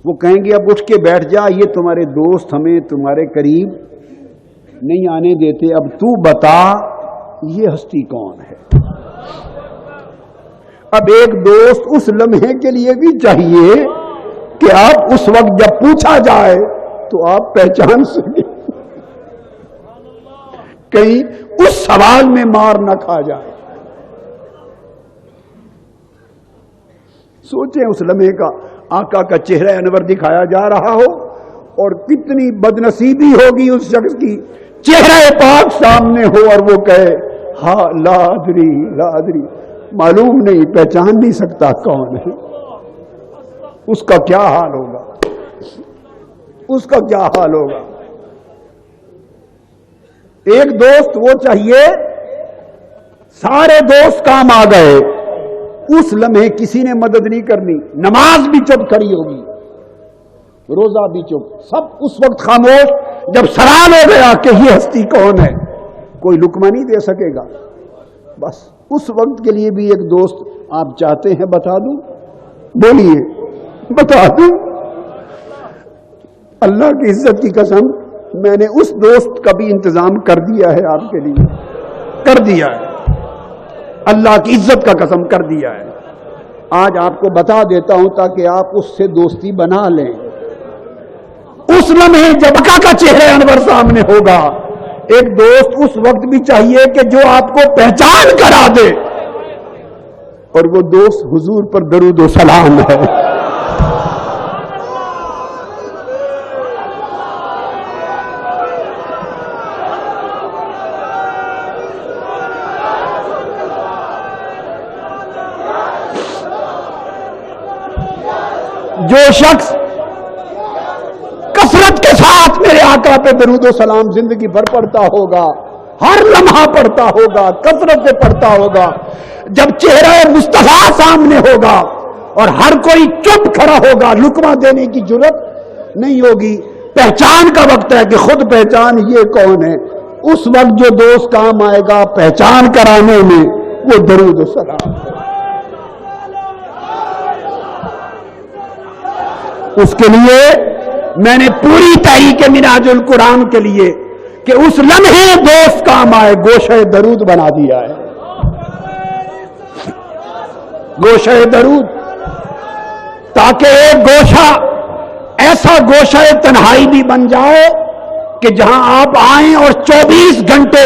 وہ کہیں گے اب اٹھ کے بیٹھ جا، یہ تمہارے دوست ہمیں تمہارے قریب نہیں آنے دیتے، اب تو بتا یہ ہستی کون ہے. اب ایک دوست اس لمحے کے لیے بھی چاہیے کہ آپ اس وقت جب پوچھا جائے تو آپ پہچان سکیں، کہیں اس سوال میں مار نہ کھا جائے. سوچیں اس لمحے کا، آقا کا چہرہ انور دکھایا جا رہا ہو اور کتنی بدنصیبی ہوگی اس شخص کی، چہرہ پاک سامنے ہو اور وہ کہے ہاں لا ادری لا ادری، معلوم نہیں، پہچان نہیں سکتا کون ہے. اس کا کیا حال ہوگا، اس کا کیا حال ہوگا. ایک دوست وہ چاہیے، سارے دوست کام آ گئے، اس لمحے کسی نے مدد نہیں کرنی، نماز بھی چپ کھڑی ہوگی، روزہ بھی چپ، سب اس وقت خاموش. جب سوال ہو گیا کہ یہ ہستی کون ہے، کوئی لقمہ نہیں دے سکے گا. بس اس وقت کے لیے بھی ایک دوست آپ چاہتے ہیں بتا دوں؟ بولیے، بتا دوں؟ اللہ کی عزت کی قسم، میں نے اس دوست کا بھی انتظام کر دیا ہے آپ کے لیے، کر دیا ہے، اللہ کی عزت کا قسم کر دیا ہے. آج آپ کو بتا دیتا ہوں تاکہ آپ اس سے دوستی بنا لیں. اس لمحے جب آقا کا چہرہ انور سامنے ہوگا، ایک دوست اس وقت بھی چاہیے کہ جو آپ کو پہچان کرا دے. اور وہ دوست حضور پر درود و سلام ہے. جو شخص کثرت کے ساتھ میرے آقا پہ درود و سلام زندگی بھر پڑھتا ہوگا، ہر لمحہ پڑھتا ہوگا، کثرت سے پڑھتا ہوگا، جب چہرہ مصطفیٰ سامنے ہوگا اور ہر کوئی چپ کھڑا ہوگا، لقمہ دینے کی جرات نہیں ہوگی، پہچان کا وقت ہے کہ خود پہچان یہ کون ہے، اس وقت جو دوست کام آئے گا پہچان کرانے میں وہ درود و سلام ہے. اس کے لیے میں نے پوری تحریک منہاج القرآن کے لیے کہ اس لمحے دوست کام آئے گوشہ درود بنا دیا ہے. گوشہ درود، تاکہ ایک گوشہ ایسا گوشہ تنہائی بھی بن جائے کہ جہاں آپ آئیں اور 24 گھنٹے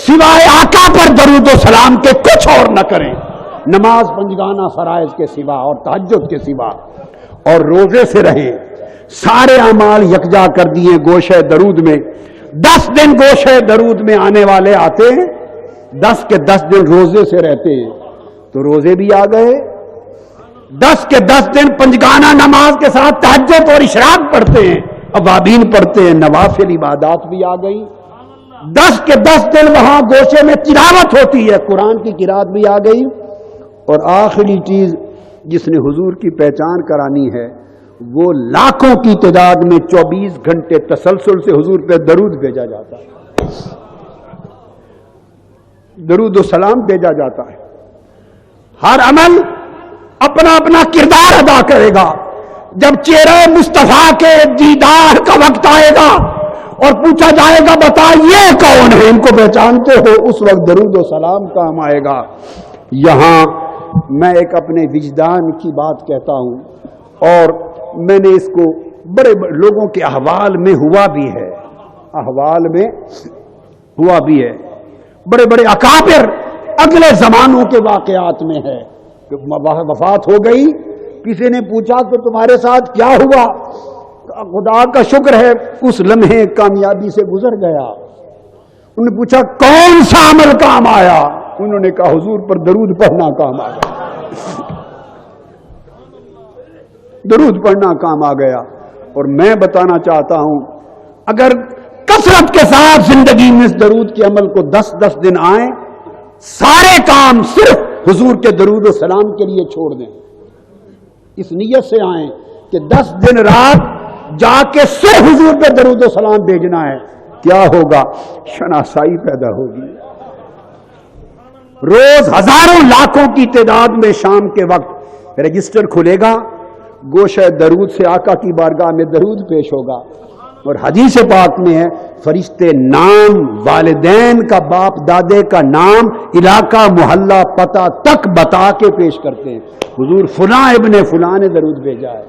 سوائے آقا پر درود و سلام کے کچھ اور نہ کریں، نماز پنجگانہ فرائض کے سوا اور تہجد کے سوا، اور روزے سے رہیں. سارے اعمال یکجا کر دیے گوشہ درود میں. 10 دن گوشہ درود میں آنے والے آتے ہیں، 10 کے 10 دن روزے سے رہتے ہیں، تو روزے بھی آ گئے. 10 کے 10 دن پنجگانہ نماز کے ساتھ تہجد اور اشراق پڑھتے ہیں، اوابین پڑھتے ہیں، نوافل عبادات بھی آ گئی. 10 کے 10 دن وہاں گوشے میں تلاوت ہوتی ہے، قرآن کی قرات بھی آ گئی. اور آخری چیز جس نے حضور کی پہچان کرانی ہے وہ لاکھوں کی تعداد میں 24 گھنٹے تسلسل سے حضور پہ درود بھیجا جاتا ہے، درود و سلام بھیجا جاتا ہے. ہر عمل اپنا اپنا کردار ادا کرے گا. جب چہرہ مصطفیٰ کے دیدار کا وقت آئے گا اور پوچھا جائے گا بتا یہ کون ہے، ان کو پہچانتے ہو، اس وقت درود و سلام کام آئے گا. یہاں میں ایک اپنے وجدان کی بات کہتا ہوں، اور میں نے اس کو بڑے لوگوں کے احوال میں ہوا بھی ہے، احوال میں ہوا بھی ہے. بڑے بڑے اکابر اگلے زمانوں کے واقعات میں ہے کہ وفات ہو گئی، کسی نے پوچھا کہ تمہارے ساتھ کیا ہوا، خدا کا شکر ہے اس لمحے کامیابی سے گزر گیا. انہوں نے پوچھا کون سا عمل کام آیا، انہوں نے کہا حضور پر درود پڑھنا کام آ گیا، درود پڑھنا کام آ گیا. اور میں بتانا چاہتا ہوں اگر کثرت کے ساتھ زندگی میں اس درود کے عمل کو 10 دن آئیں، سارے کام صرف حضور کے درود و سلام کے لیے چھوڑ دیں، اس نیت سے آئیں کہ 10 دن رات جا کے صرف حضور پہ درود و سلام بھیجنا ہے، کیا ہوگا؟ شناسائی پیدا ہوگی. روز ہزاروں لاکھوں کی تعداد میں شام کے وقت رجسٹر کھلے گا، گوشہ درود سے آقا کی بارگاہ میں درود پیش ہوگا. اور حدیث پاک میں ہے فرشتے نام، والدین کا، باپ دادے کا نام، علاقہ محلہ پتہ تک بتا کے پیش کرتے ہیں. حضور فلاں ابن فلاں نے درود بھیجا ہے،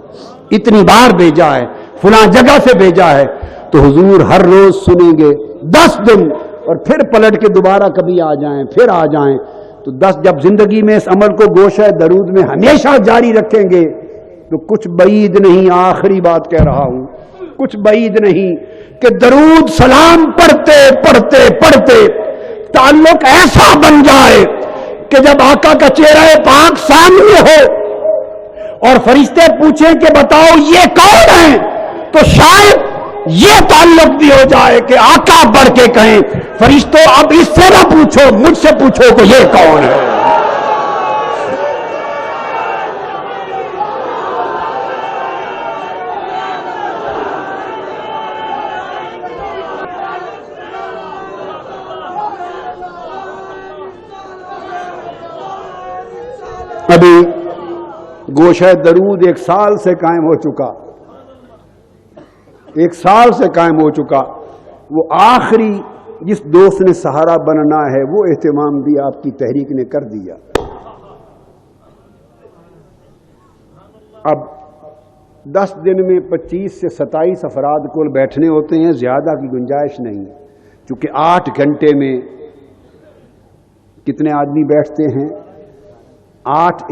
اتنی بار بھیجا ہے، فلاں جگہ سے بھیجا ہے. تو حضور ہر روز سنیں گے 10 دن، اور پھر پلٹ کے دوبارہ کبھی آ جائیں، پھر آ جائیں. تو 10 جب زندگی میں اس عمل کو گوشہ درود میں ہمیشہ جاری رکھیں گے تو کچھ بعید نہیں، آخری بات کہہ رہا ہوں، کچھ بعید نہیں کہ درود سلام پڑھتے پڑھتے پڑھتے تعلق ایسا بن جائے کہ جب آقا کا چہرہ پاک سامنے ہو اور فرشتے پوچھیں کہ بتاؤ یہ کون ہے، تو شاید یہ تعلق بھی ہو جائے کہ آقا بڑھ کے کہیں فرشتوں اب اس سے نہ پوچھو، مجھ سے پوچھو کہ یہ کون ہے. ابھی گوشہ درود 1 سال سے قائم ہو چکا، 1 سال سے قائم ہو چکا. وہ آخری جس دوست نے سہارا بننا ہے وہ اہتمام بھی آپ کی تحریک نے کر دیا. اب 10 دن میں 25 سے 27 افراد کو بیٹھنے ہوتے ہیں، زیادہ کی گنجائش نہیں، چونکہ 8 گھنٹے میں کتنے آدمی بیٹھتے ہیں؟ 8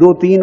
2-3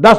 10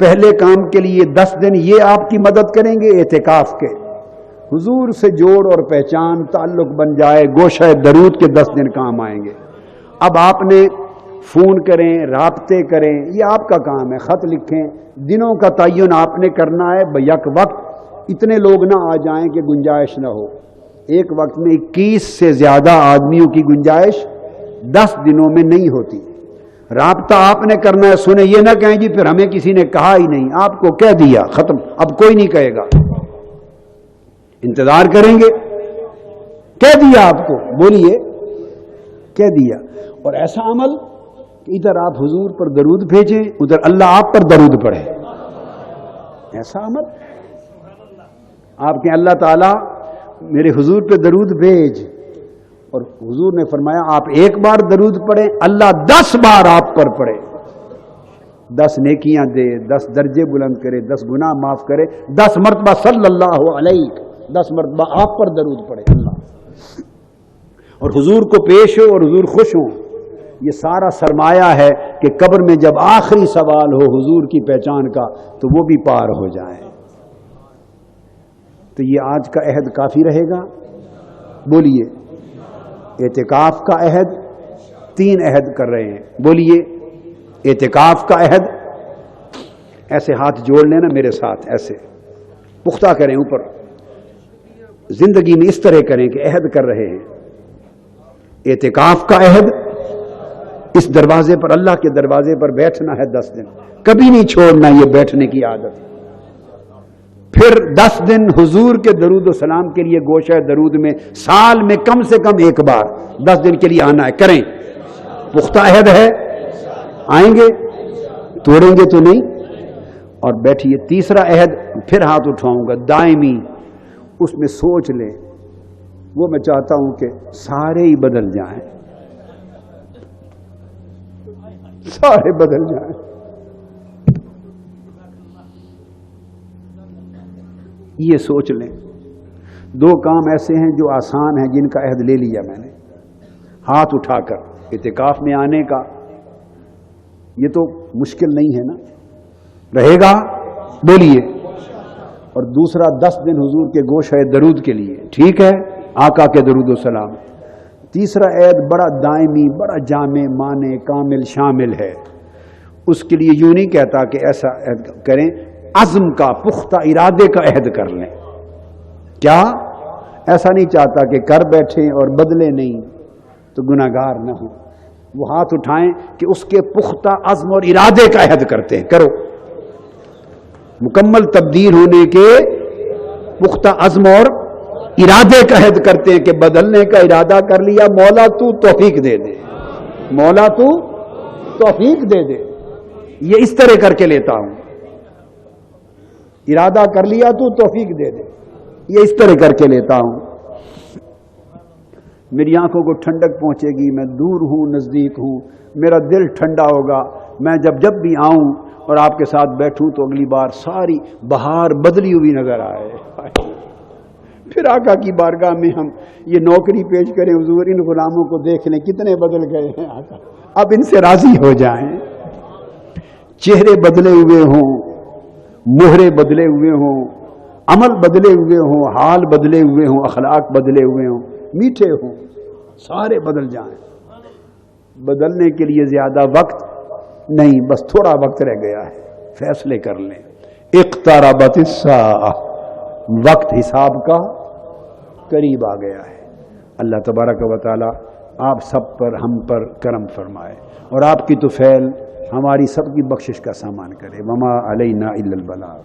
پہلے کام کے لیے 10 دن یہ آپ کی مدد کریں گے اعتکاف کے، حضور سے جوڑ اور پہچان تعلق بن جائے، گوشہ درود کے 10 دن کام آئیں گے۔ اب آپ نے فون کریں، رابطے کریں، یہ آپ کا کام ہے، خط لکھیں، دنوں کا تعین آپ نے کرنا ہے، بیک وقت اتنے لوگ نہ آ جائیں کہ گنجائش نہ ہو۔ ایک وقت میں 21 سے زیادہ آدمیوں کی گنجائش 10 دنوں میں نہیں ہوتی۔ رابطہ آپ نے کرنا ہے، سنیں یہ نہ کہیں جی پھر ہمیں کسی نے کہا ہی نہیں، آپ کو کہہ دیا، ختم، اب کوئی نہیں کہے گا، انتظار کریں گے، کہہ دیا آپ کو، بولیے، کہہ دیا۔ اور ایسا عمل کہ ادھر آپ حضور پر درود بھیجیں، ادھر اللہ آپ پر درود پڑھے، ایسا عمل آپ کے اللہ تعالیٰ میرے حضور پہ درود بھیج، اور حضور نے فرمایا آپ ایک بار درود پڑھیں، اللہ 10 بار آپ پر پڑھے، 10 نیکیاں دے، 10 درجے بلند کرے، 10 گناہ معاف کرے، 10 مرتبہ صلی اللہ علیہ، 10 مرتبہ آپ پر درود پڑھے اللہ، اور حضور کو پیش ہو اور حضور خوش ہوں۔ یہ سارا سرمایہ ہے کہ قبر میں جب آخری سوال ہو حضور کی پہچان کا تو وہ بھی پار ہو جائے۔ تو یہ آج کا عہد کافی رہے گا، بولیے، اعتکاف کا عہد، 3 عہد کر رہے ہیں، بولیے، اعتکاف کا عہد، ایسے ہاتھ جوڑ لینا میرے ساتھ، ایسے پختہ کریں اوپر، زندگی میں اس طرح کریں کہ عہد کر رہے ہیں۔ اعتکاف کا عہد، اس دروازے پر، اللہ کے دروازے پر بیٹھنا ہے 10 دن، کبھی نہیں چھوڑنا یہ بیٹھنے کی عادت۔ پھر 10 دن حضور کے درود و سلام کے لیے گوشہ درود میں سال میں کم سے کم ایک بار 10 دن کے لیے آنا ہے، کریں، پختہ عہد ہے، آئیں گے، توڑیں گے تو نہیں، اور بیٹھیے۔ تیسرا عہد پھر ہاتھ اٹھاؤں گا، دائمی، اس میں سوچ لیں، وہ میں چاہتا ہوں کہ سارے ہی بدل جائیں، سارے بدل جائیں۔ یہ سوچ لیں، 2 کام ایسے ہیں جو آسان ہیں، جن کا عہد لے لیا میں نے، ہاتھ اٹھا کر اعتکاف میں آنے کا، یہ تو مشکل نہیں ہے نا، رہے گا، بولیے، اور دوسرا 10 دن حضور کے گوشہ درود کے لیے، ٹھیک ہے، آقا کے درود و سلام۔ تیسرا عہد بڑا دائمی، بڑا جامع، معنی کامل شامل ہے، اس کے لیے یوں نہیں کہتا کہ ایسا عہد کریں، عزم کا، پختہ ارادے کا عہد کر لیں۔ کیا ایسا نہیں چاہتا کہ کر بیٹھیں اور بدلے نہیں تو گناہگار نہ ہوں، وہ ہاتھ اٹھائیں کہ اس کے پختہ عزم اور ارادے کا عہد کرتے ہیں، کرو، مکمل تبدیل ہونے کے پختہ عزم اور ارادے کا عہد کرتے ہیں کہ بدلنے کا ارادہ کر لیا، مولا تو توفیق دے دے، مولا تو توفیق دے دے، یہ اس طرح کر کے لیتا ہوں، ارادہ کر لیا تو توفیق دے دے، یہ اس طرح کر کے لیتا ہوں، میری آنکھوں کو ٹھنڈک پہنچے گی، میں دور ہوں نزدیک ہوں، میرا دل ٹھنڈا ہوگا، میں جب بھی آؤں اور آپ کے ساتھ بیٹھوں تو اگلی بار ساری بہار بدلی ہوئی نظر آئے۔ پھر آقا کی بارگاہ میں ہم یہ نوکری پیش کریں، حضور ان غلاموں کو دیکھ لیں کتنے بدل گئے ہیں آقا، اب ان سے راضی ہو جائیں، چہرے بدلے ہوئے ہوں، مہرے بدلے ہوئے ہوں، عمل بدلے ہوئے ہوں، حال بدلے ہوئے ہوں، اخلاق بدلے ہوئے ہوں، میٹھے ہوں، سارے بدل جائیں۔ بدلنے کے لیے زیادہ وقت نہیں، بس تھوڑا وقت رہ گیا ہے، فیصلے کر لیں۔ اقتربت الساعہ، وقت حساب کا قریب آ گیا ہے۔ اللہ تبارک و تعالی آپ سب پر، ہم پر کرم فرمائے، اور آپ کی طفیل ہماری سب کی بخشش کا سامان کرے۔ وما علینا الا البلاغ۔